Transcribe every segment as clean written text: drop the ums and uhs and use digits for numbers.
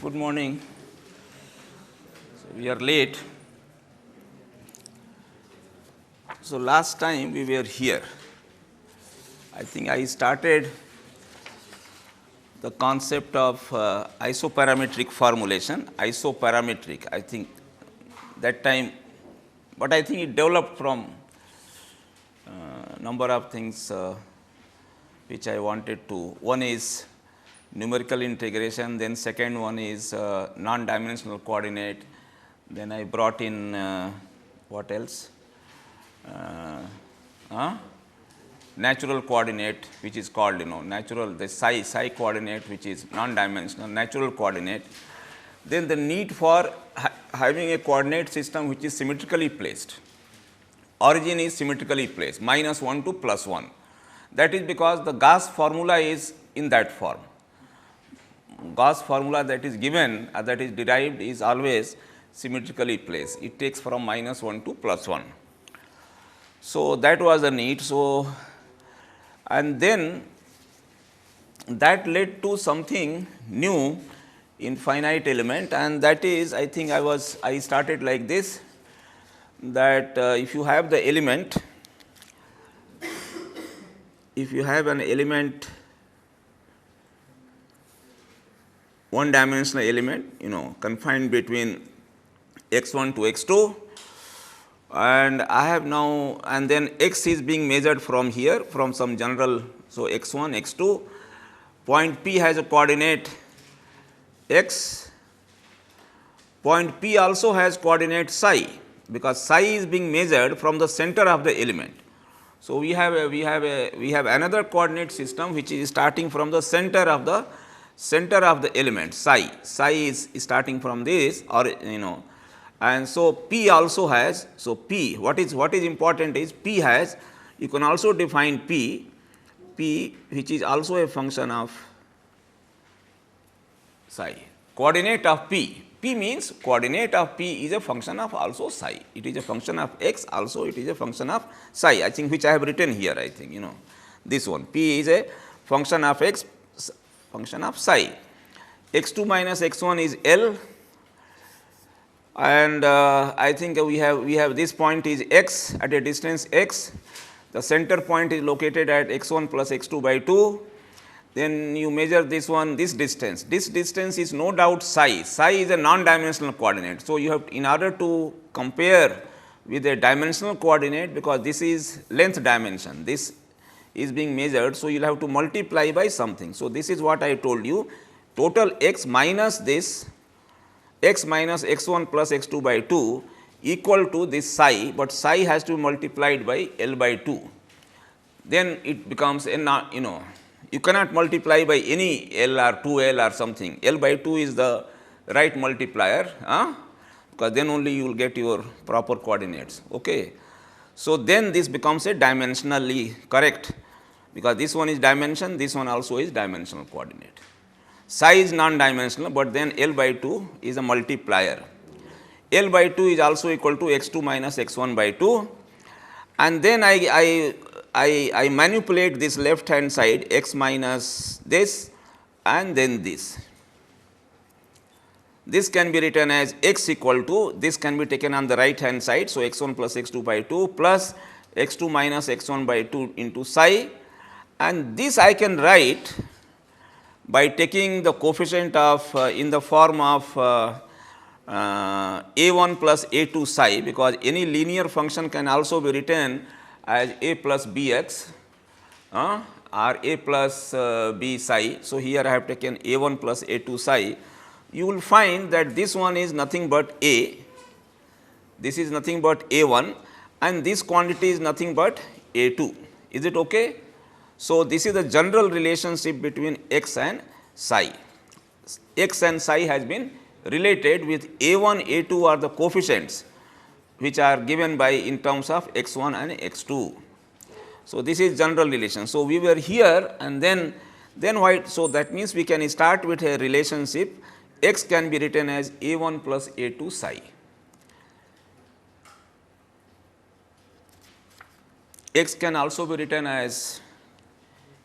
Good morning. So, we are late. So, last time we were here, I think I started the concept of isoparametric formulation, isoparametric. I think that time, but I think it developed from number of things which I wanted to. One is numerical integration, then second one is non-dimensional coordinate, then I brought in what else? Natural coordinate, which is called natural, the psi coordinate, which is non-dimensional, natural coordinate. Then the need for having a coordinate system which is symmetrically placed. Origin is symmetrically placed, -1 to +1. That is because the Gauss formula is in that form. Gauss formula that is given, that is derived, is always symmetrically placed. It takes from -1 to +1. So, that was the need. So, and then that led to something new in finite element, and that is, I think I started like this, that if you have the element, if you have an element, one dimensional element, confined between x1 to x2, and I have now, and then x is being measured from here, from some general, so x1, x2, point P has a coordinate x, point P also has coordinate psi, because psi is being measured from the center of the element. So, we have another coordinate system which is starting from the center of the element psi. Psi is starting from this, or and so P also has. So, P, what is important is P has, you can also define P which is also a function of psi. Coordinate of P means coordinate of P is a function of also psi. It is a function of x, also it is a function of psi, I think, which I have written here, I think, this one. P is a function of x, function of psi. x2 minus x1 is L, and I think we have this point is x at a distance x. The center point is located at x1 plus x2 by 2. Then you measure this one, this distance. This distance is no doubt psi. Psi is a non-dimensional coordinate. So, you have, in order to compare with a dimensional coordinate, because this is length dimension, this is being measured. So, you will have to multiply by something. So, this is what I told you, total x minus this, x minus x1 plus x2 by 2 equal to this psi, but psi has to be multiplied by L by 2. Then it becomes a, you cannot multiply by any L or 2L or something. L by 2 is the right multiplier, because then only you will get your proper coordinates. Okay. So, then this becomes a dimensionally correct, because this one is dimension, this one also is dimensional coordinate. Psi is non-dimensional, but then L by 2 is a multiplier. L by 2 is also equal to x2 minus x1 by 2, and then I manipulate this left hand side, x minus this and then this. This can be written as x equal to, this can be taken on the right hand side. So, x1 plus x2 by 2 plus x2 minus x1 by 2 into psi, and this I can write by taking the coefficient of in the form of a1 plus a2 psi, because any linear function can also be written as a plus bx or a plus b psi. So, here I have taken a1 plus a2 psi. You will find that this one is nothing but a, this is nothing but A1 and this quantity is nothing but A2. Is it okay? So, this is the general relationship between x and psi. X and psi has been related with A1, A2 are the coefficients which are given by in terms of x1 and x2. So, this is general relation. So, we were here and then what? So, that means we can start with a relationship x can be written as A1 plus A2 psi. X can also be written as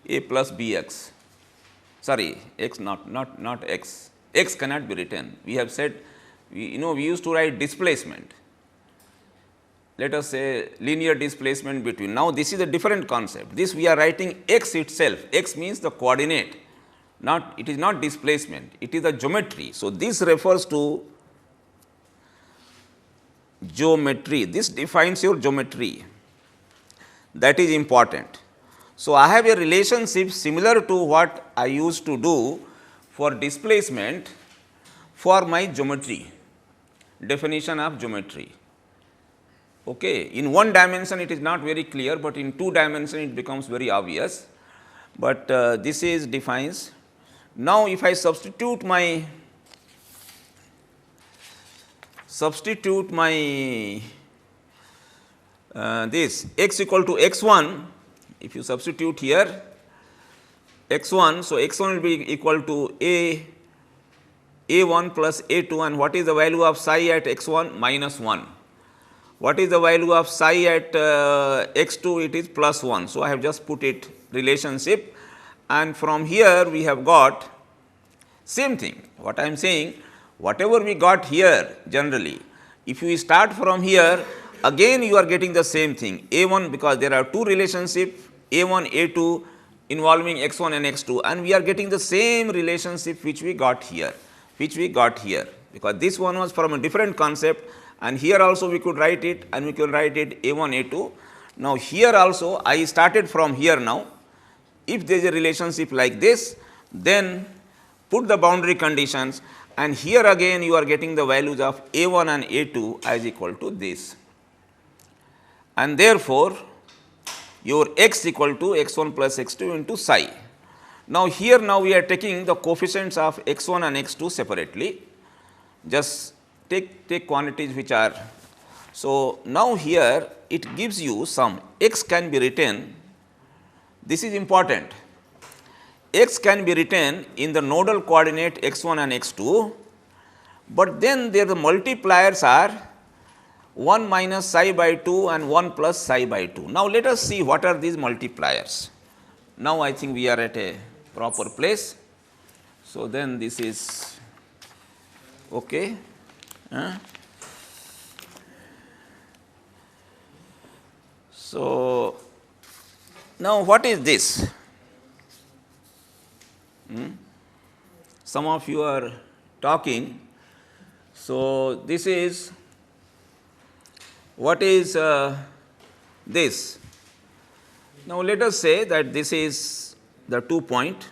A plus Bx, sorry x not x, x cannot be written. We have said we used to write displacement, let us say linear displacement between. Now, this is a different concept, this we are writing x itself, x means the coordinate, not it is not displacement, it is a geometry. So, this refers to geometry, this defines your geometry, that is important. So, I have a relationship similar to what I used to do for displacement for my geometry, definition of geometry. Okay. In one dimension it is not very clear, but in two dimension it becomes very obvious, but this is defines. Now, if I substitute my this x equal to x1, if you substitute here x1, so x1 will be equal to a1 plus a2, and what is the value of psi at x1? Minus 1. What is the value of psi at x2? It is plus 1. So, I have just put it relationship, and from here we have got same thing. What I am saying, whatever we got here generally, if you start from here, again you are getting the same thing A1, because there are two relationships A1, A2 involving x1 and x2, and we are getting the same relationship which we got here, because this one was from a different concept, and here also we could write it, and we can write it A1, A2. Now, here also I started from here now. If there is a relationship like this, then put the boundary conditions, and here again you are getting the values of A1 and A2 as equal to this. And therefore, your x equal to x1 plus x2 into psi. Now, here now we are taking the coefficients of x1 and x2 separately, just take quantities which are. So, now here it gives you some x can be written, this is important, x can be written in the nodal coordinate x1 and x2, but then there the multipliers are 1 minus psi by 2 and 1 plus psi by 2. Now, let us see what are these multipliers. Now, I think we are at a proper place. So, then this is okay. So, now what is this? Some of you are talking. So, this is what is this? Now, let us say that this is the 2 point.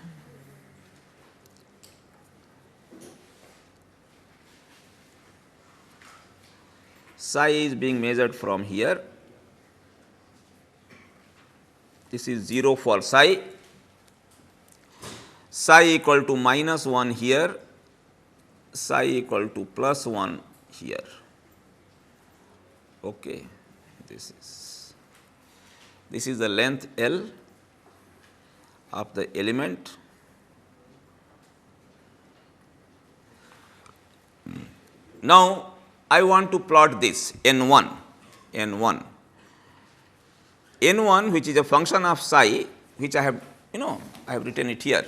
Psi is being measured from here. This is 0 for psi. Psi equal to minus 1 here, psi equal to plus 1 here. Okay. This is the length L of the element. Now, I want to plot this n1, which is a function of psi, which I have I have written it here,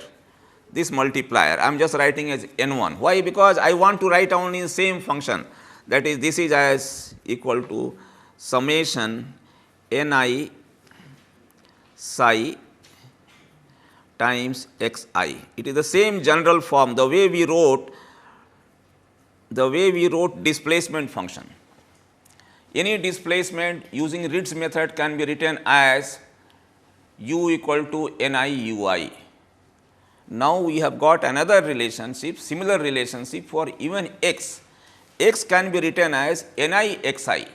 this multiplier I am just writing as n1. Why? Because I want to write only the same function, that is this is as equal to summation ni psi times xi. It is the same general form, the way we wrote displacement function. Any displacement using Ritz method can be written as u equal to ni ui. Now, we have got another relationship, similar relationship for even x. x can be written as ni xi.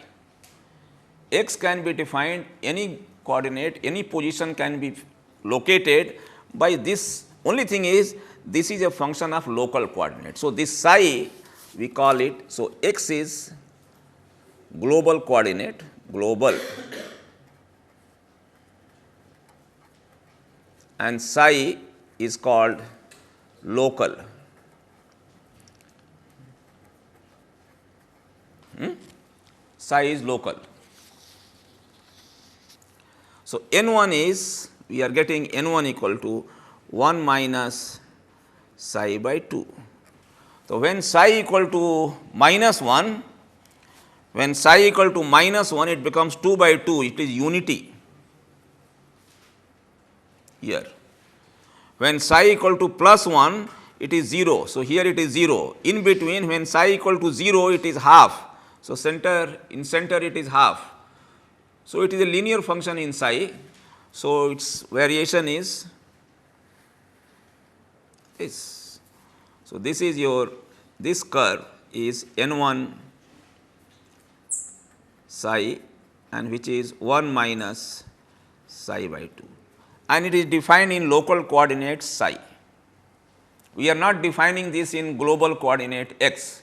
X can be defined, any coordinate, any position can be located by this. Only thing is, this is a function of local coordinate. So, this psi we call it. So, x is global coordinate, global, and psi is called local. Psi is local. So, n1 is, we are getting n1 equal to 1 minus psi by 2. So, when psi equal to minus 1, when psi equal to minus 1, it becomes 2 by 2, it is unity here. When psi equal to plus 1, it is 0. So, here it is 0. In between, when psi equal to 0, it is half. So, in center it is half. So, it is a linear function in psi. So, its variation is this. So, this is your, this curve is n1 psi, and which is 1 minus psi by 2, and it is defined in local coordinates psi. We are not defining this in global coordinate x,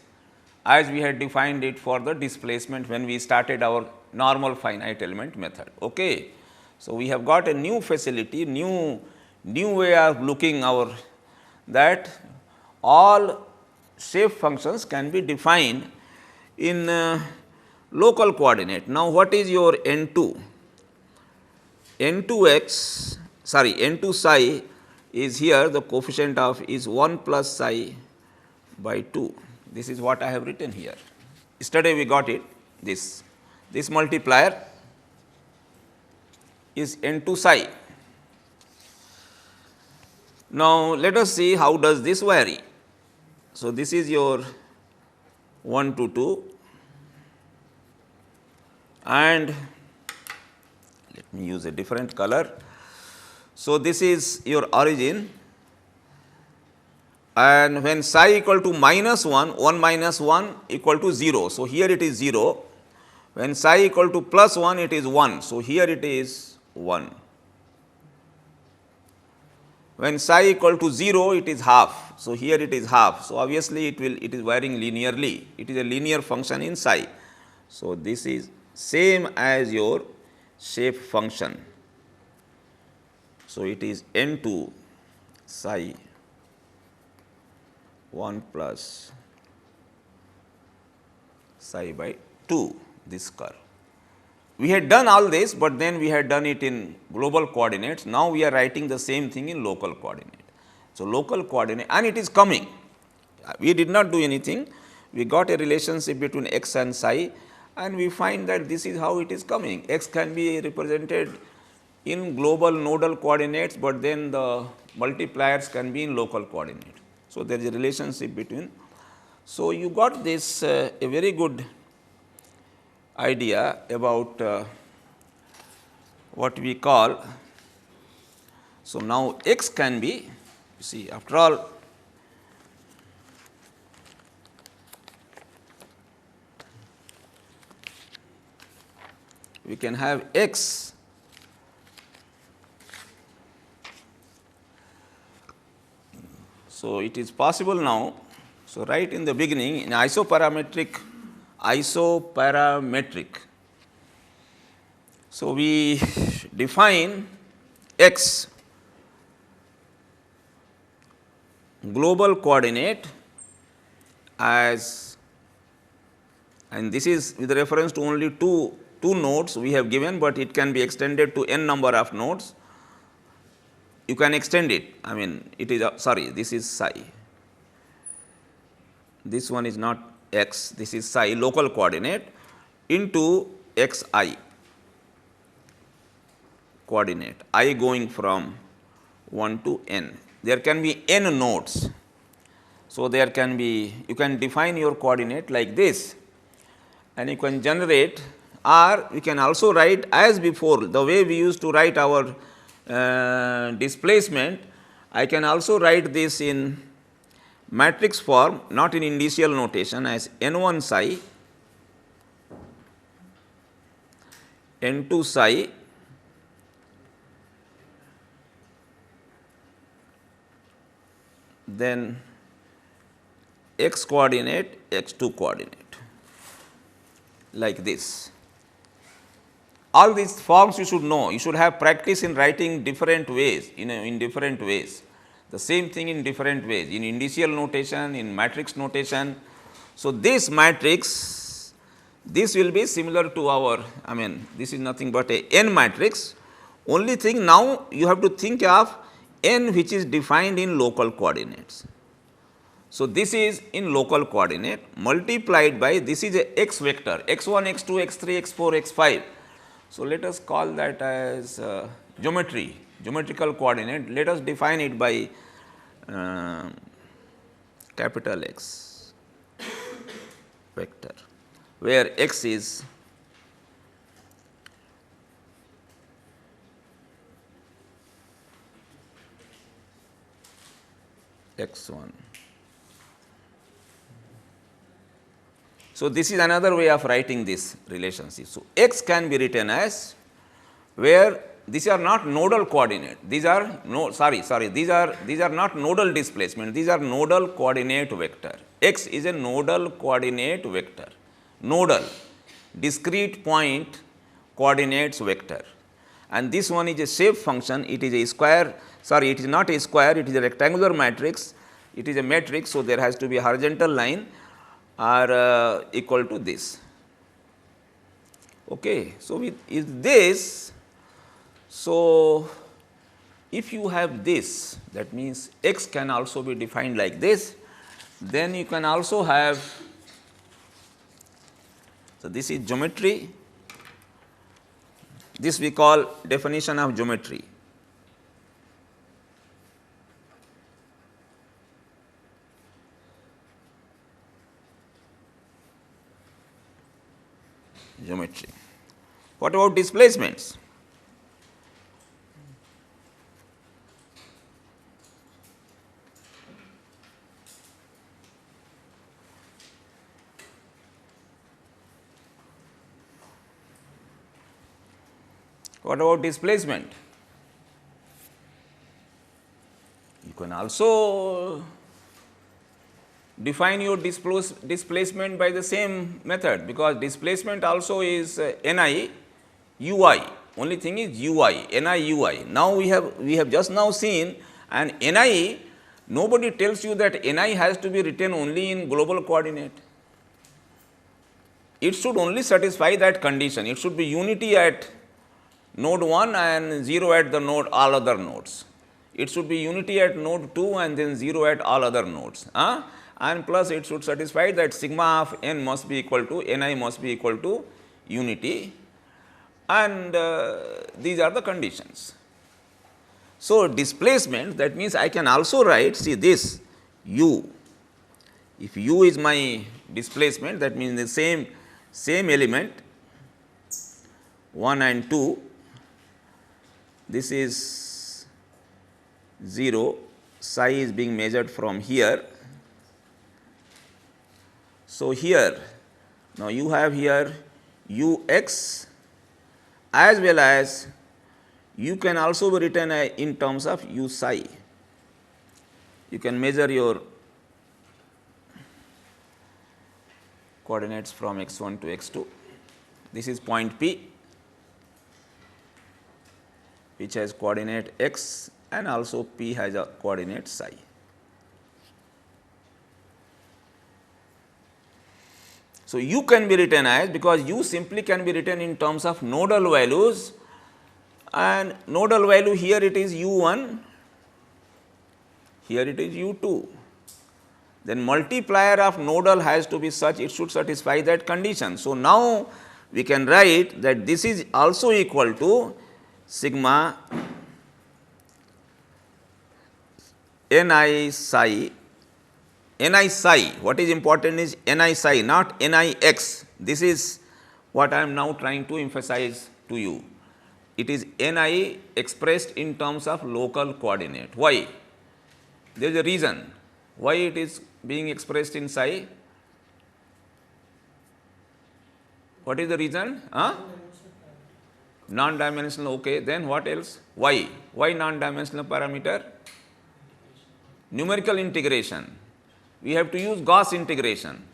as we had defined it for the displacement when we started our normal finite element method. Okay. So, we have got a new facility, new way of looking our, that all shape functions can be defined in local coordinate. Now, what is your n2? n2 psi is here, the coefficient of is 1 plus psi by 2. This is what I have written here. Yesterday we got it, this multiplier is n2 psi. Now, let us see how does this vary. So, this is your 1 to 2, and let me use a different color. So, this is your origin, and when psi equal to minus 1, 1 minus 1 equal to 0. So, here it is 0. When psi equal to plus 1, it is 1. So, here it is 1. When psi equal to 0, it is half. So, here it is half. So, obviously, it is varying linearly. It is a linear function in psi. So, this is same as your shape function. So, it is n2 psi 1 plus psi by 2, this curve. We had done all this, but then we had done it in global coordinates. Now, we are writing the same thing in local coordinate. So, local coordinate, and it is coming. We did not do anything. We got a relationship between x and psi, and we find that this is how it is coming. X can be represented in global nodal coordinates, but then the multipliers can be in local coordinate. So, there is a relationship between. So, you got this a very good idea about what we call. So, now x can be, you see, after all we can have x so it is possible now. So, right in the beginning in isoparametric. So, we define x global coordinate as, and this is with reference to only two nodes we have given, but it can be extended to n number of nodes. You can extend it, I mean it is this is psi, this one is not x, this is psi local coordinate into xi coordinate, I going from 1 to n. There can be n nodes. So, there can be, you can define your coordinate like this, and you can generate, or we can also write as before, the way we used to write our displacement. I can also write this in matrix form not in indicial notation as n1 psi, n2 psi, then x coordinate, x2 coordinate, like this. All these forms you should know, you should have practice in writing different ways, in different ways, the same thing in different ways, in indicial notation, in matrix notation. So, this matrix, this will be similar to our, this is nothing but a n matrix. Only thing now you have to think of n which is defined in local coordinates. So, this is in local coordinate multiplied by this is a x vector x1, x2, x3, x4, x5. So, let us call that as geometrical coordinate. Let us define it by capital X vector, where x is x1. So, this is another way of writing this relationship. So, x can be written as where these are not nodal coordinate, these are these are not nodal displacement, these are nodal coordinate vector. X is a nodal coordinate vector, nodal discrete point coordinates vector, and this one is a shape function. It is a square, it is not a square, it is a rectangular matrix, it is a matrix. So, there has to be a horizontal line are equal to this. Okay. So, with is this, so if you have this, that means x can also be defined like this, then you can also have, so this is geometry, this we call definition of geometry. Geometry. What about displacements? What about displacement? You can also define your displacement by the same method, because displacement also is ni ui, only thing is ui, ni ui. Now, we have just now seen, and ni, nobody tells you that ni has to be written only in global coordinate. It should only satisfy that condition, it should be unity at node 1 and 0 at the node all other nodes. It should be unity at node 2 and then 0 at all other nodes. And plus it should satisfy that sigma of n must be equal to ni must be equal to unity, and these are the conditions. So, displacement, that means I can also write, see this u, if u is my displacement, that means the same element 1 and 2, this is 0, psi is being measured from here. So, here now you have here u x as well as you can also be written in terms of u psi. You can measure your coordinates from x1 to x2. This is point P, which has coordinate x, and also P has a coordinate psi. So, u can be written as, because u simply can be written in terms of nodal values, and nodal value here it is u1, here it is u2. Then multiplier of nodal has to be such, it should satisfy that condition. So, now we can write that this is also equal to sigma ni psi. Ni psi, what is important is ni psi, not ni x. This is what I am now trying to emphasize to you. It is ni expressed in terms of local coordinate. Why? There is a reason. Why it is being expressed in psi? What is the reason? Non-dimensional, okay. Then what else? Why? Why non-dimensional parameter? Numerical integration. We have to use Gauss integration.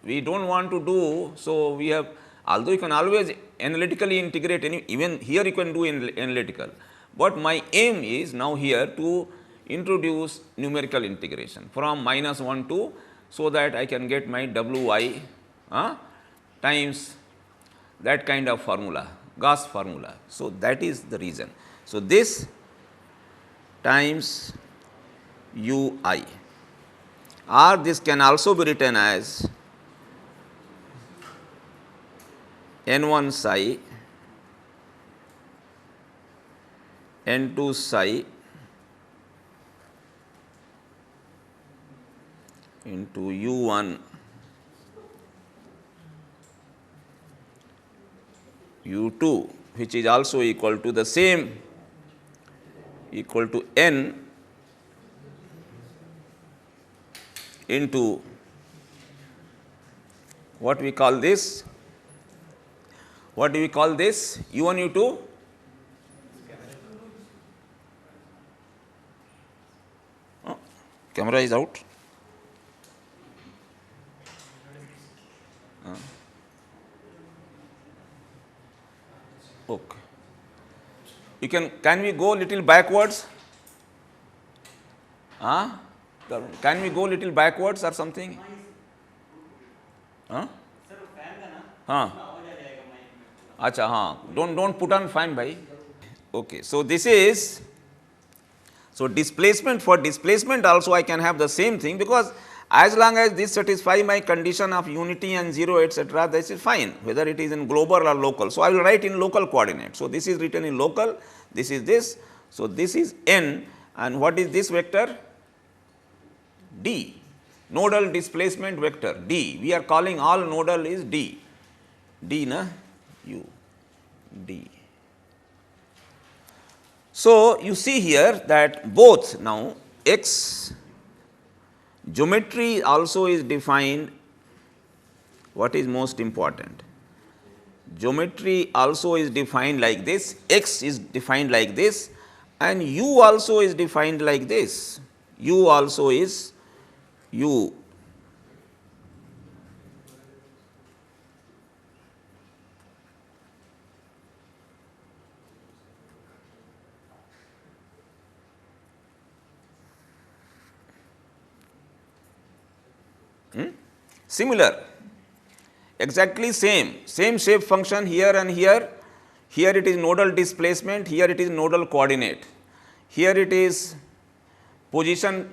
We do not want to do, so we have, although you can always analytically integrate, even here you can do analytical, but my aim is now here to introduce numerical integration from -1 to, so that I can get my Wi times that kind of formula, Gauss formula. So, that is the reason. So, this times Ui, or this can also be written as N1 psi, N2 psi into U1 U2, which is also equal to the same, equal to N into what we call this? What do we call this? U1, U2? Oh, camera is out. Okay. You can we go little backwards? Can we go little backwards or something? Acha, don't put on fan bhai. Okay, so this is, so displacement, for displacement also I can have the same thing, because as long as this satisfy my condition of unity and 0 etc., this is fine, whether it is in global or local. So, I will write in local coordinate. So, this is written in local, this is this. So, this is n, and what is this vector? D, nodal displacement vector D. We are calling all nodal is D, D na, U, D. So, you see here that both now x geometry also is defined. What is most important? Geometry also is defined like this, x is defined like this, and u also is defined like this. U also is u. Similar, exactly same shape function here and here. Here it is nodal displacement, here it is nodal coordinate, here it is position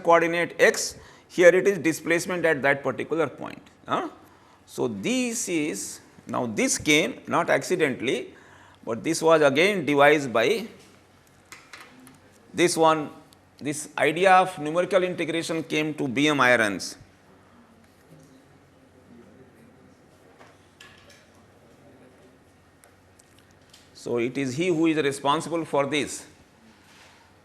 coordinate x, here it is displacement at that particular point. So, this is, now this came not accidentally, but this was again devised by this one. This idea of numerical integration came to B.M. Irons. So, it is he who is responsible for this.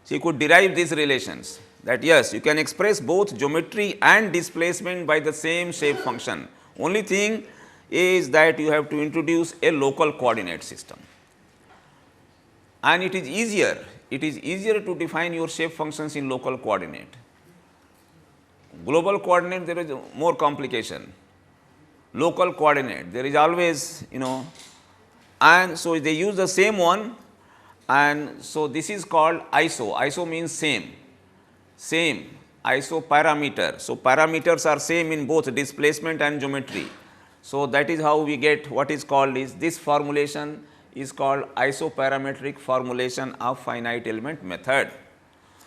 So, he could derive these relations, that yes, you can express both geometry and displacement by the same shape function. Only thing is that you have to introduce a local coordinate system, and it is easier to define your shape functions in local coordinate. Global coordinate, there is more complication. Local coordinate, there is always, and so they use the same one, and so this is called iso. Iso means same isoparameter. So, parameters are same in both displacement and geometry. So, that is how we get what is called is, this formulation is called isoparametric formulation of finite element method.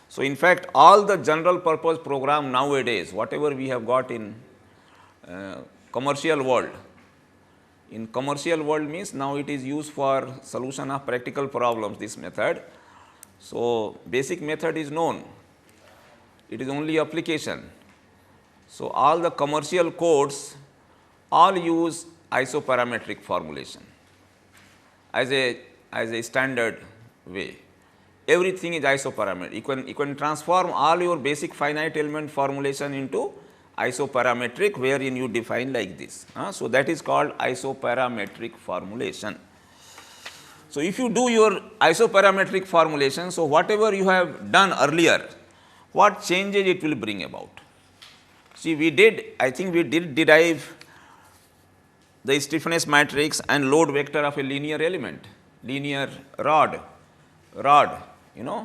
So, in fact, all the general purpose program nowadays, whatever we have got in commercial world, means now it is used for solution of practical problems, this method. So, basic method is known, it is only application. So, all the commercial codes all use isoparametric formulation as a standard way. everything is isoparametric. You can transform all your basic finite element formulation into isoparametric, wherein you define like this. So, that is called isoparametric formulation. So, if you do your isoparametric formulation, so whatever you have done earlier, what changes it will bring about? See, I think we did derive the stiffness matrix and load vector of a linear element, linear rod,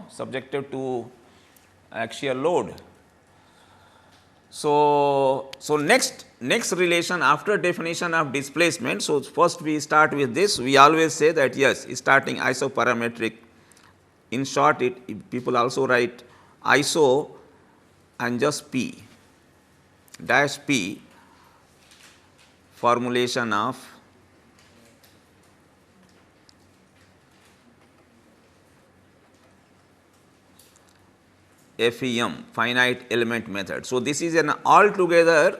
subjected to axial load. So, next relation after definition of displacement. So, first we start with this. We always say that yes, starting isoparametric. In short, people also write iso and just p dash p formulation of FEM, finite element method. So, this is an altogether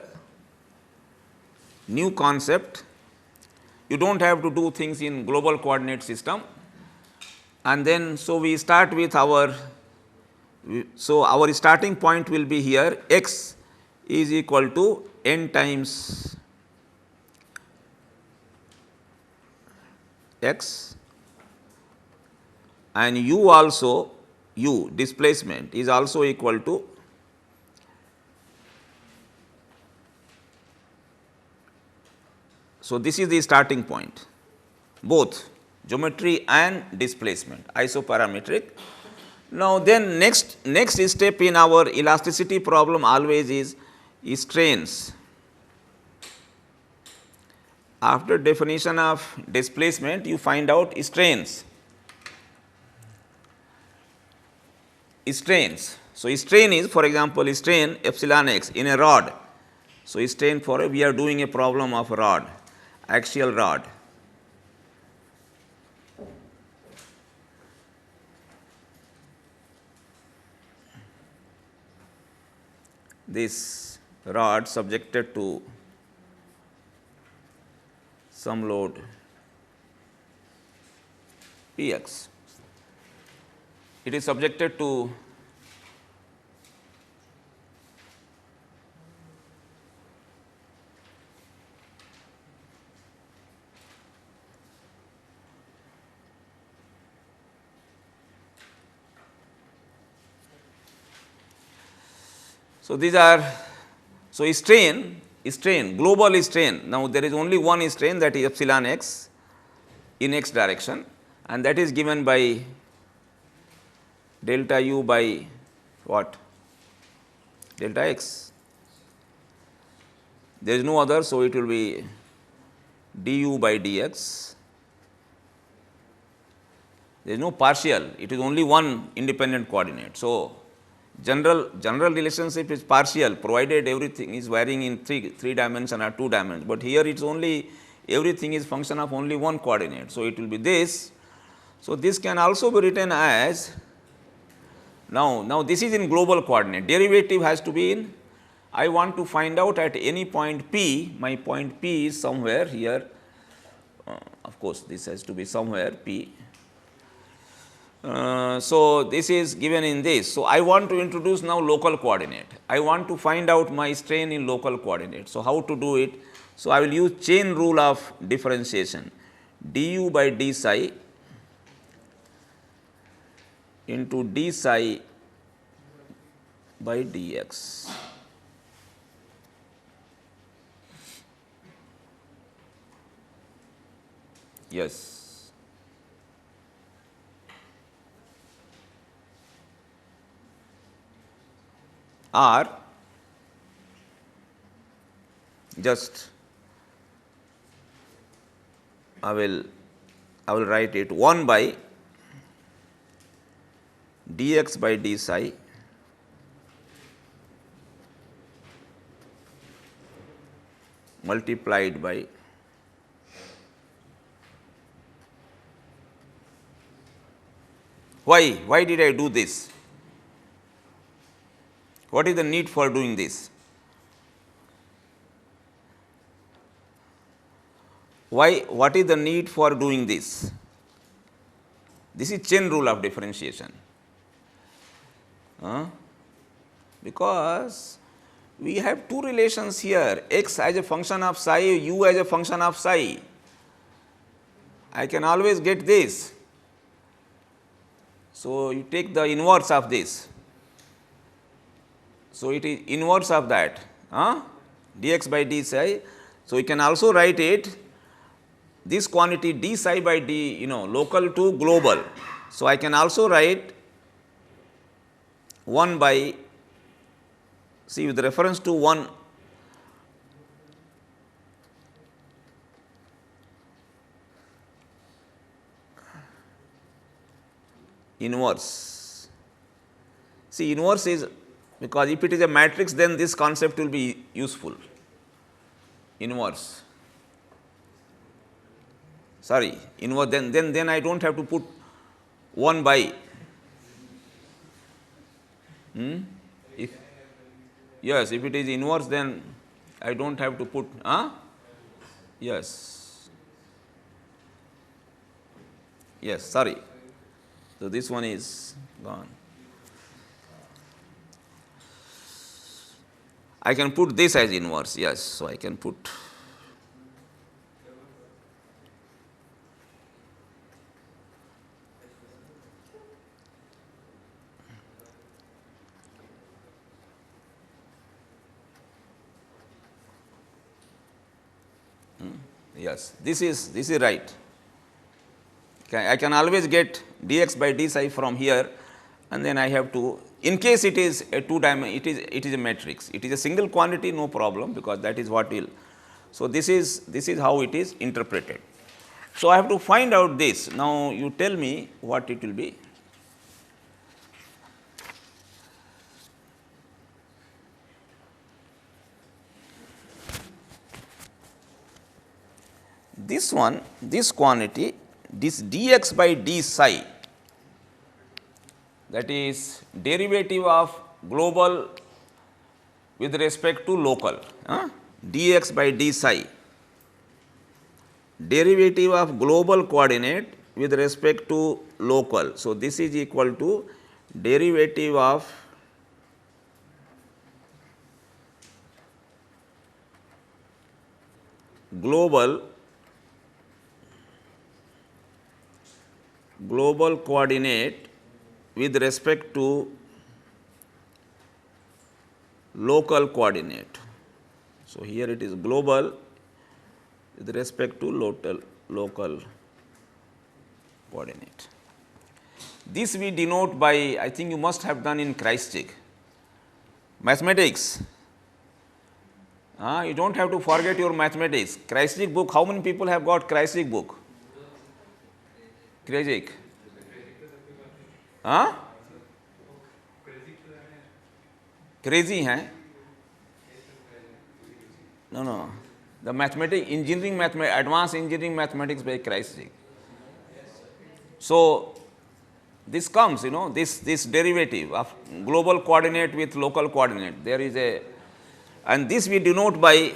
new concept. You do not have to do things in global coordinate system, and then so we start with our starting point will be here, x is equal to n times x, and u displacement is also equal to so this is the starting point, both geometry and displacement isoparametric. Now, then next step in our elasticity problem always is strains. After definition of displacement, you find out strains. So, strain is, for example, strain epsilon x in a rod. So, strain we are doing a problem of rod, axial rod. This rod subjected to some load Px. It is subjected to these are strain, global strain. Now, there is only one strain, that is epsilon x in x direction, and that is given by delta u by what? Delta x. There is no other, so it will be du by dx. There is no partial, it is only one independent coordinate. So, general relationship is partial, provided everything is varying in three dimension or 2 dimensions, but here it is only everything is function of only one coordinate. So, it will be this. So, this can also be written as now this is in global coordinate, derivative has to be in, I want to find out at any point P, my point P is somewhere here, of course, this has to be somewhere P. So, this is given in this. So, I want to introduce now local coordinate. I want to find out my strain in local coordinate. So, how to do it? So, I will use chain rule of differentiation, du by d psi into d psi by dx. Yes. Or just I will write it 1 by dx by d psi multiplied by why did I do this? What is the need for doing this? What is the need for doing this? This is chain rule of differentiation. Huh? Because we have two relations here, x as a function of psi, u as a function of psi. I can always get this. So, you take the inverse of this. So, it is inverse of that, dx by d psi. So, you can also write it this quantity d psi by d, local to global. So, I can also write 1 by, see, with reference to 1 inverse. See, inverse is, because if it is a matrix, then this concept will be useful. Inverse, sorry, inverse, then I do not have to put 1 by. If, yes, if it is inverse, then I do not have to put, yes, yes, sorry. So, this one is gone. I can put this as inverse, yes. So, I can put yes, this is right. I can always get dx by d psi from here, and then I have to, in case it is a it is a matrix, it is a single quantity, no problem, because that is what will. So, this is how it is interpreted. So, I have to find out this. Now, you tell me what it will be. This one, this quantity, this dx by d psi, that is derivative of global with respect to local, dx by d psi, derivative of global coordinate with respect to local. So, this is equal to derivative of global coordinate with respect to local coordinate. So, here it is global with respect to local coordinate. This we denote by, I think you must have done in Kreisig mathematics. You do not have to forget your mathematics. Kreisig book, how many people have got Kreisig book? Kreisig. Crazy, hai? No. The mathematics, engineering mathematics, advanced engineering mathematics by Kreisig. So, this comes, this derivative of global coordinate with local coordinate. There is a, and this we denote by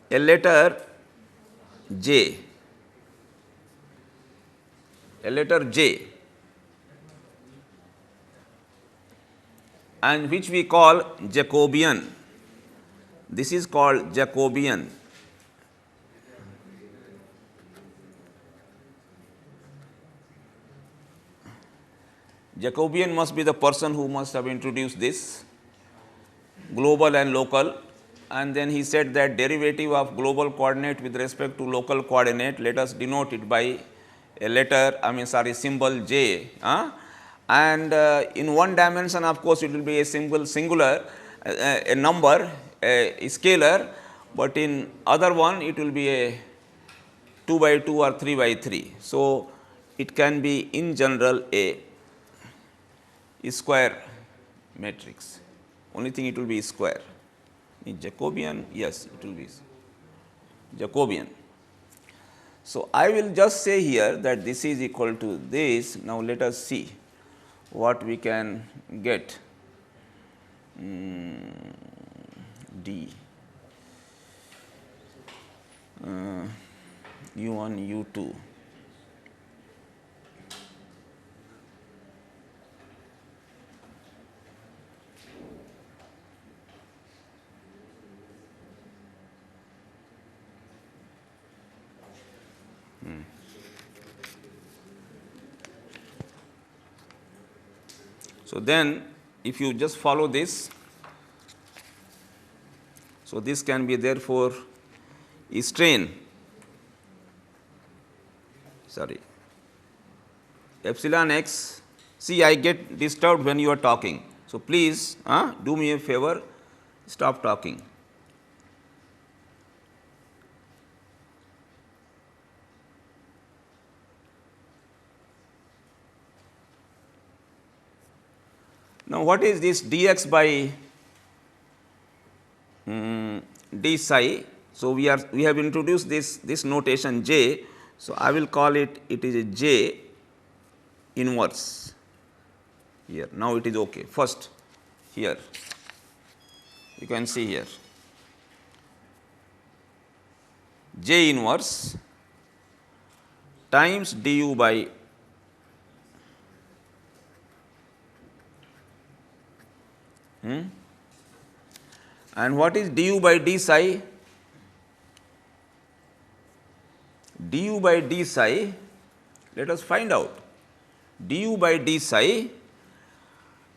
a letter J, and which we call Jacobian. This is called Jacobian. Jacobian must be the person who must have introduced this global and local, and then he said that derivative of global coordinate with respect to local coordinate, let us denote it by a letter, symbol J. And in one dimension, of course, it will be a singular, a number, a scalar, but in other one it will be a 2 by 2 or 3 by 3. So, it can be in general a square matrix, only thing it will be square. In Jacobian, yes, it will be Jacobian. So, I will just say here that this is equal to this. Now, let us see what we can get. D U1 U2. So, then if you just follow this, so this can be therefore strain, sorry, epsilon x. See, I get disturbed when you are talking. So, please do me a favor, stop talking. Now, what is this dx by d psi? So, we have introduced this notation j. So, I will call it is a j inverse here. Now, it is okay. First here you can see here j inverse times du by and what is du by d psi? Du by d psi, let us find out. Du by d psi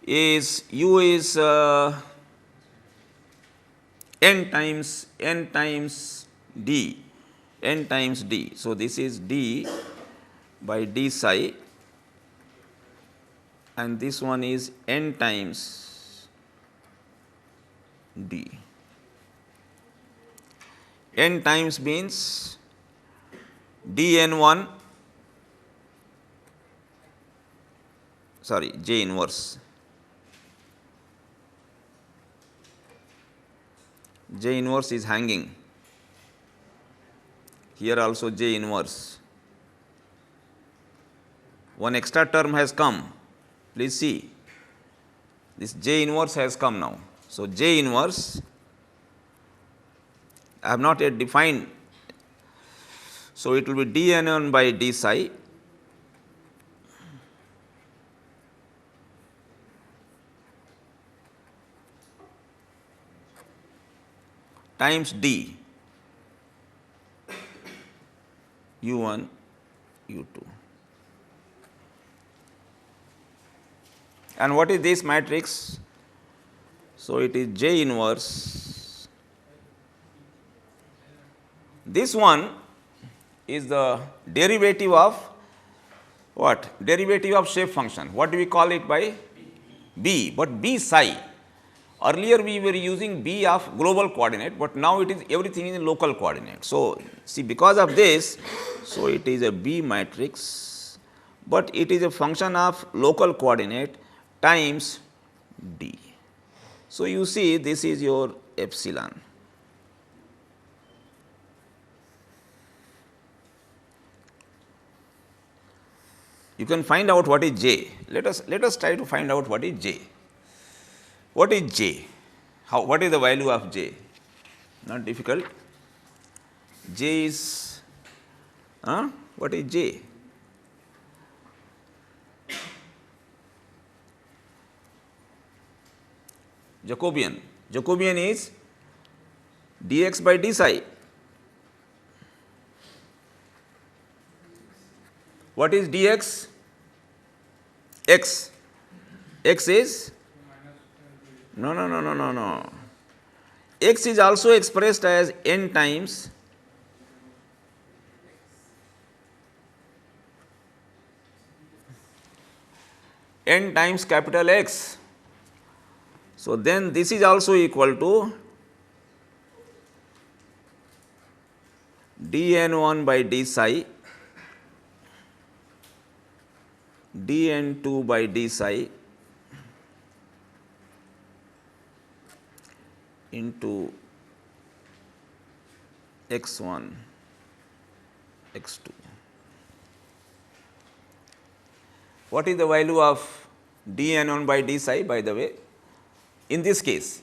is u is n times d, n times d. So, this is d by d psi and this one is n times d. N times means dn1, sorry, j inverse. J inverse is hanging. Here also j inverse. One extra term has come. Please see, this j inverse has come now. So, j inverse I have not yet defined. So, it will be dn1 by d psi times d u1 u2. And what is this matrix? So, it is j inverse. This one is the derivative of what? Derivative of shape function. What do we call it by? B, but B psi. Earlier we were using B of global coordinate, but now it is everything in local coordinate. So, see, because of this, so it is a B matrix, but it is a function of local coordinate times D. So, you see this is your epsilon. You can find out what is j. Let us try to find out what is j. What is j? What is the value of j? Not difficult. J is what is j? Jacobian. Jacobian is dx by d psi. What is dx? X. X is no. X is also expressed as n times capital X. So, then this is also equal to dn1 by d psi dn2 by d psi into x1 x2. What is the value of dn1 by d psi, by the way? In this case,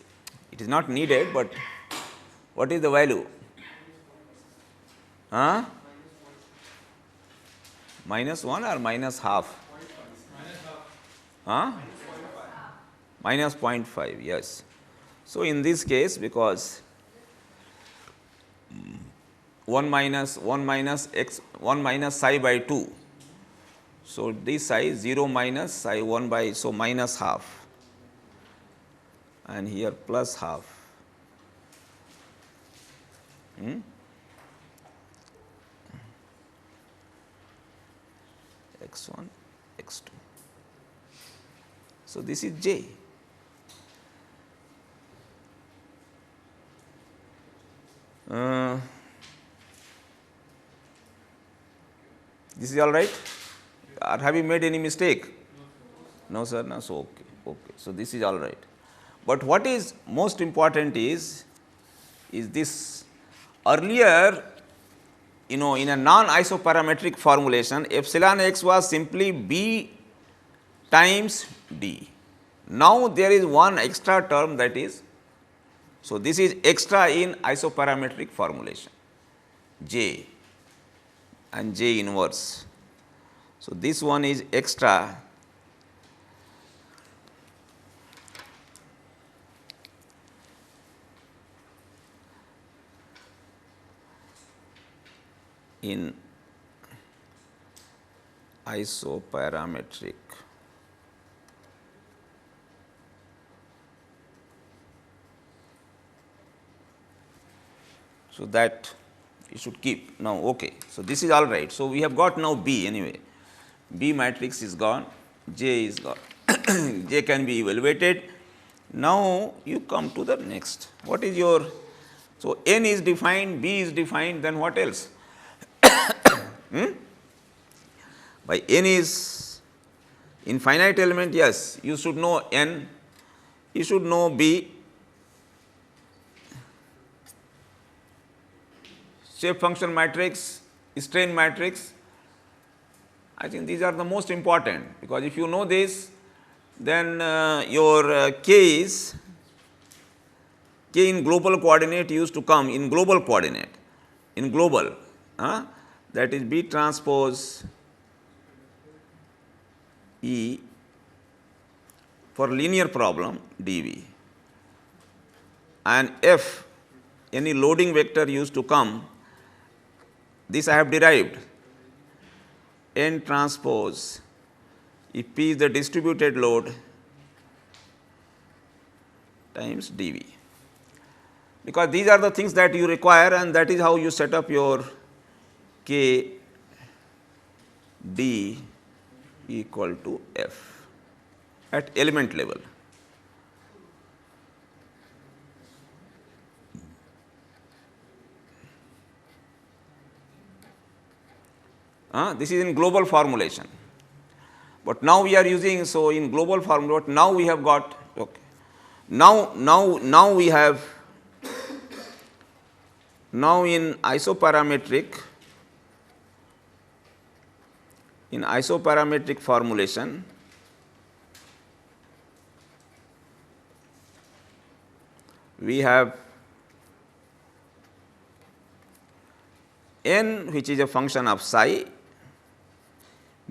it is not needed, but what is the value? Minus 1 or minus half? Minus 0.5, yes. So, in this case, because 1 minus psi by 2. So, this size 0 minus psi 1 by, so minus half, and here plus half. X1, X2. So, this is J. This is all right, or have you made any mistake? No sir, no, so okay, okay. So, this is all right, but what is most important is this earlier, you know, in a non-isoparametric formulation, epsilon x was simply B times D. Now, there is one extra term, that is, so this is extra in isoparametric formulation, J and J inverse. So, this one is extra in isoparametric. So, that you should keep now. Okay. So, this is all right. So, we have got now B anyway, B matrix is gone, J is gone, J can be evaluated. Now, you come to the next, what is your, so N is defined, B is defined, then what else? By N is infinite element, yes, you should know N, you should know B, shape function matrix, strain matrix. I think these are the most important, because if you know this, then your K is, K in global coordinate used to come in global coordinate, in global, that is B transpose E for linear problem dV, and F, any loading vector used to come, this I have derived, N transpose, if P is the distributed load times dV, because these are the things that you require, and that is how you set up your K D equal to F at element level. This is in global formulation, but now we are using, so in global formula, now we have got, okay, now we have, now in isoparametric formulation, we have N, which is a function of psi,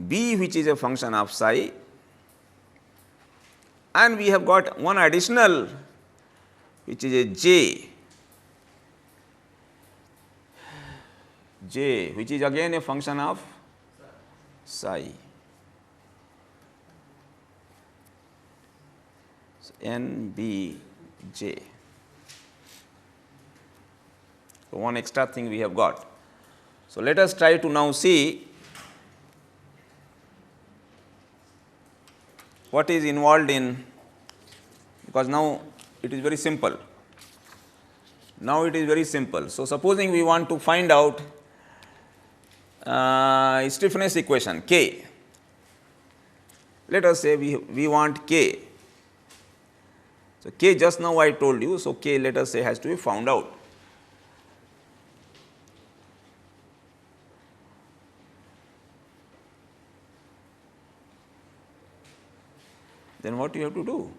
B, which is a function of psi, and we have got one additional, which is a J, which is again a function of psi. So, N, B, J. So, one extra thing we have got. So, let us try to now see what is involved in, because now it is very simple. Now it is very simple. So, supposing we want to find out stiffness equation K, let us say we want K. So, K just now I told you, so K let us say has to be found out. Then what you have to do?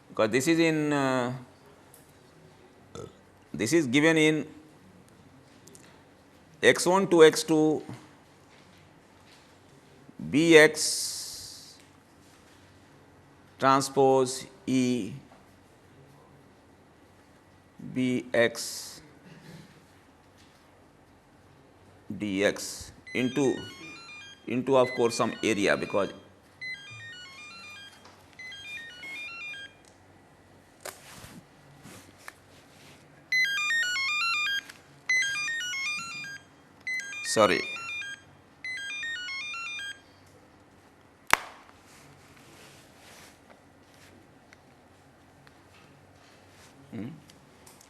Because this is in, this is given in x1 to x2 Bx transpose E Bx dx into of course some area, because sorry,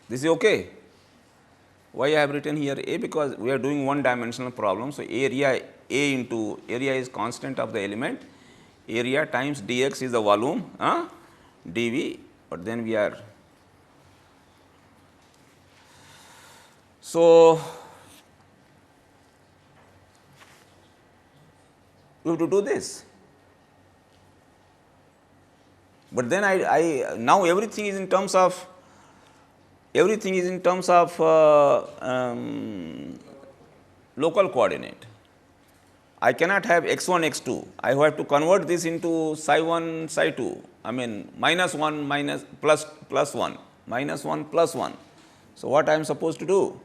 this is okay. Why I have written here A? Because we are doing one dimensional problem. So, area A into area is constant of the element, area times dx is the volume dV, but then we are. So, we have to do this, but then I now everything is in terms of local coordinate. I cannot have x 1 x 2, I have to convert this into psi 1 psi 2, I mean minus 1 minus plus 1 minus 1 plus 1. So, what I am supposed to do?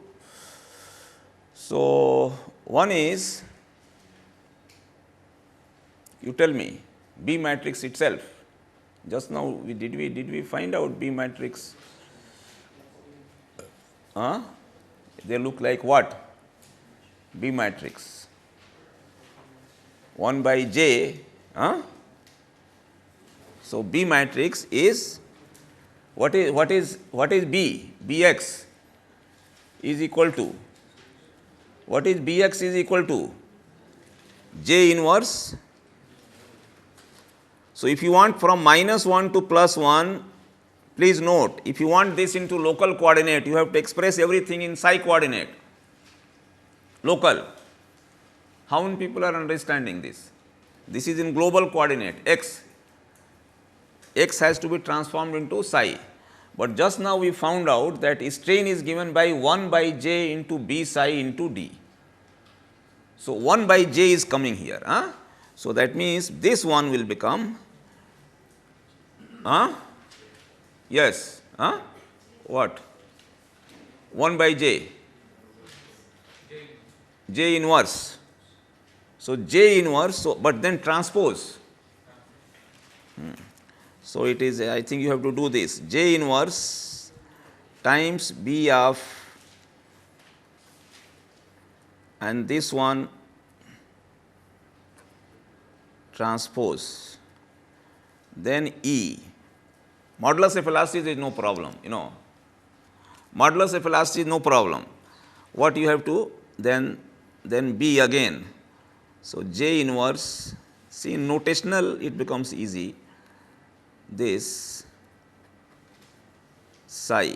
So, one is, you tell me, B matrix itself. Just now did we find out B matrix? They look like what? B matrix 1 by j. So, B matrix is what is B? Bx is equal to, what is Bx is equal to? J inverse. So, if you want from minus 1 to plus 1, please note, if you want this into local coordinate, you have to express everything in psi coordinate, local. How many people are understanding this? This is in global coordinate x. X has to be transformed into psi, but just now we found out that strain is given by 1 by j into B psi into d. So, 1 by j is coming here. So, that means this one will become yes, what? 1 by j, j inverse. So, j inverse, so, but then transpose. So, it is, I think you have to do this, j inverse times B of, and this one transpose, then E. Modulus of elasticity is no problem, modulus of elasticity is no problem. What you have to then B again. So, J inverse, see in notational it becomes easy, this psi.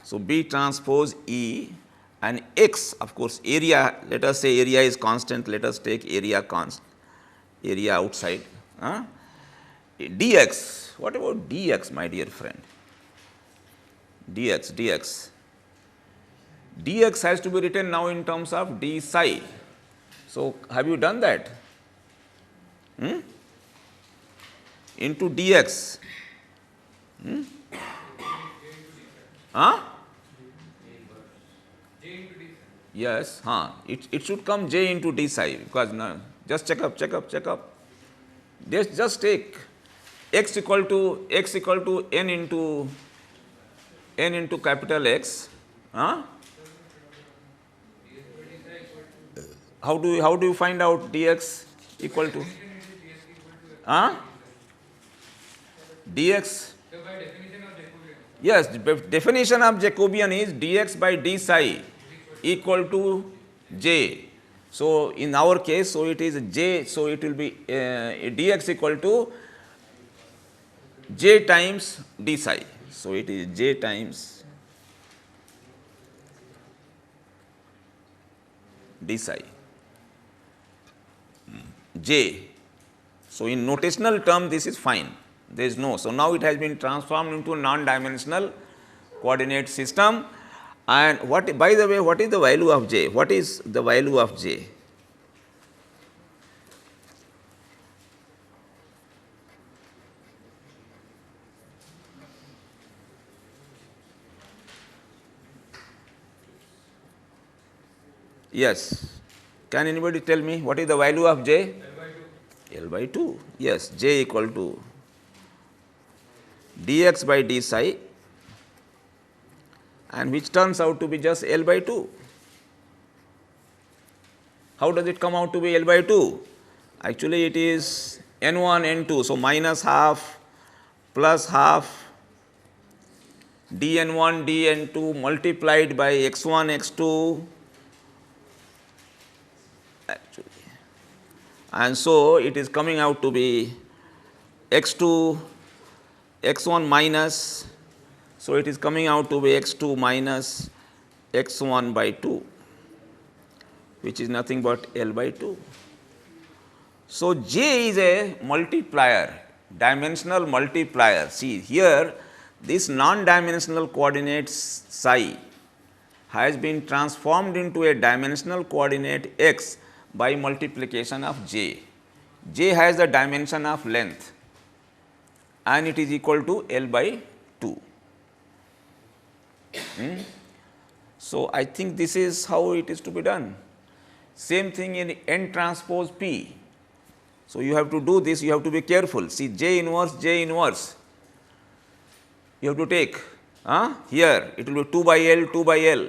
So, B transpose E and x, of course area, let us say area is constant, let us take area constant, area outside. Dx, what about dx, my dear friend? Dx has to be written now in terms of d psi. So, have you done that? Into dx. Yes, it should come j into d psi, because no, just check up. Just take x equal to n into capital X. How do you find out dx equal to? Dx. Yes, the definition of Jacobian is dx by d psi equal to j. So, in our case, so it is j, so it will be dx equal to j times d psi. So, it is j times d psi j. So, in notational term this is fine, there is no. So, now it has been transformed into non-dimensional coordinate system. And what, by the way, what is the value of j? What is the value of j? Yes. Can anybody tell me what is the value of j? L by 2. Yes, j equal to dx by d psi, and which turns out to be just L by 2. How does it come out to be L by 2? Actually, it is n1, n2. So, minus half plus half dn1 dn2 multiplied by x1 x2 actually, and so it is coming out to be x2 x1 minus, so it is coming out to be x2 minus x1 by 2, which is nothing but L by 2. So, j is a multiplier, dimensional multiplier. See here, this non-dimensional coordinate psi has been transformed into a dimensional coordinate x by multiplication of j. J has the dimension of length and it is equal to L by 2. So, I think this is how it is to be done. Same thing in n transpose p. So, you have to do this, you have to be careful. See j inverse, you have to take here it will be 2 by L, 2 by L.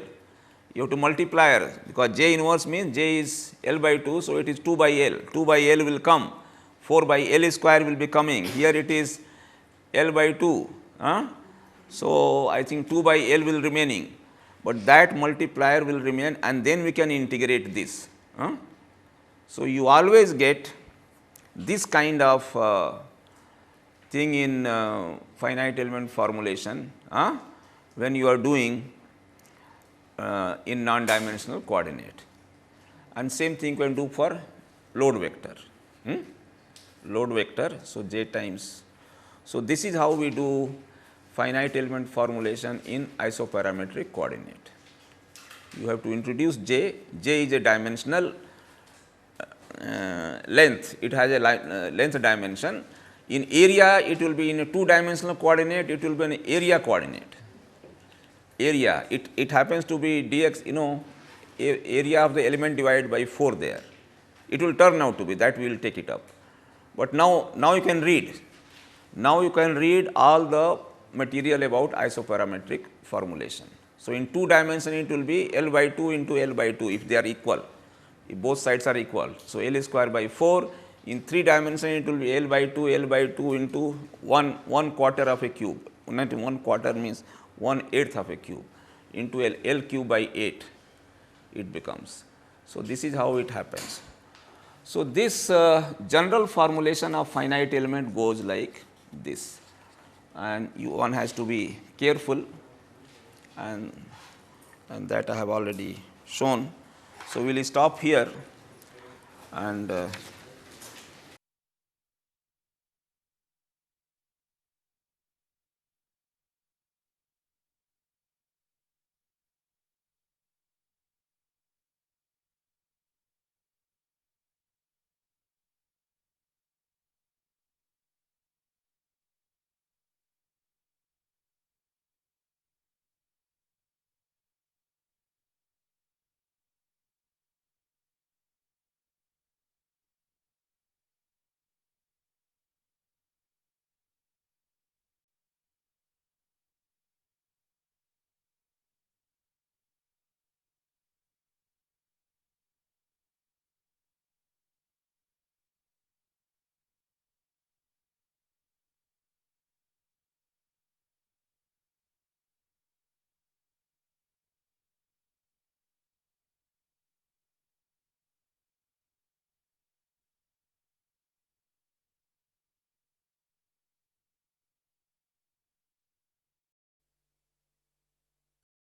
You have to multiply because j inverse means j is L by 2. So, it is 2 by L, 2 by L will come, 4 by L square will be coming, here it is L by 2. So, I think 2 by L will remaining, but that multiplier will remain and then we can integrate this. So, you always get this kind of thing in finite element formulation when you are doing in non-dimensional coordinate, and same thing you can do for load vector. Load vector, so j times. So, this is how we do finite element formulation in isoparametric coordinate. You have to introduce j, j is a dimensional length, it has a length dimension. In area, it will be in a 2-dimensional coordinate, it will be an area coordinate. Area, it happens to be dx, area of the element divided by 4 there. It will turn out to be that, we will take it up. But now you can read. Now you can read all the material about isoparametric formulation. So, in 2 dimension it will be L by 2 into L by 2 if they are equal, if both sides are equal. So, L square by 4, in 3 dimension it will be L by 2 into 1 quarter of a cube, not 1 quarter means 1/8 of a cube into L cube by 8 it becomes. So, this is how it happens. So, this general formulation of finite element goes like this, and one has to be careful, and that I have already shown. So, we will stop here and